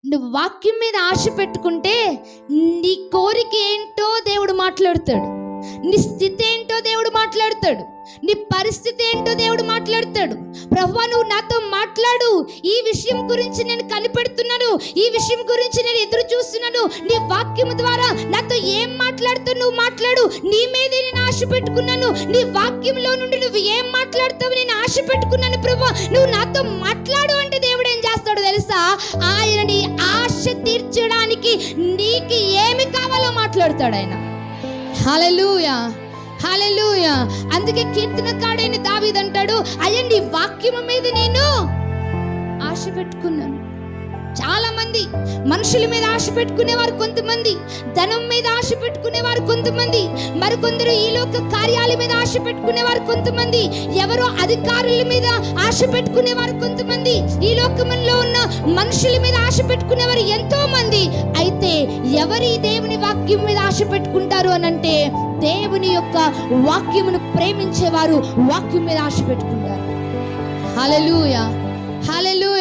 నువ్వు వాక్యం మీద ఆశ పెట్టుకుంటే నీ కోరిక ఏంటో దేవుడు మాట్లాడతాడు, నీ స్థితి ఏంటో దేవుడు మాట్లాడతాడు, నీ పరిస్థితి ఏంటో దేవుడు మాట్లాడతాడు. ప్రభువా నువ్వు నాతో మాట్లాడు, ఈ విషయం గురించి నేను కనిపెడుతున్నాను, ఈ విషయం గురించి నేను ఎదురు చూస్తున్నాను, నీ వాక్యం ద్వారా నాతో ఏం మాట్లాడుతావు నువ్వు మాట్లాడు, నీ మీదే నేను ఆశ పెట్టుకున్నాను, నీ వాక్యంలో నుండి నువ్వు ఏం మాట్లాడతావు నేను ఆశ పెట్టుకున్నాను ప్రభువా, నువ్వు నాతో మాట్లాడు అంటే దేవుడు ఏం చేస్తాడో తెలుసా? ఆయన నీ ఆశ తీర్చడానికి నీకు ఏమి కావాలో మాట్లాడతాడు ఆయన. హల్లెలూయా, హల్లెలూయా. అందుకే కీర్తనకారుడైన దావీదు అంటాడు, అయ్యా నీ వాక్యము మీద నేను ఆశ పెట్టుకున్నాను. చాలా మంది మనుషుల మీద ఆశ పెట్టుకునేవారు కొంతమంది, ధనం మీద ఆశ పెట్టుకునేవారు కొంతమంది, మరికొందరు ఈ లోక కార్యాల మీద ఆశ పెట్టుకునేవారు కొంతమంది, ఎవరో అధికారుల మీద ఆశ పెట్టుకునేవారు కొంతమంది, ఈ లోకంలో ఉన్న మనుషుల మీద ఆశ పెట్టుకునేవారు ఎంతో మంది. అయితే ఎవరి దేవుని వాక్యం మీద ఆశ పెట్టుకుంటారు అని అంటే, దేవుని యొక్క వాక్యమును ప్రేమించేవారు వాక్యం మీద ఆశ పెట్టుకుంటారు. హల్లెలూయా, హల్లెలూయా.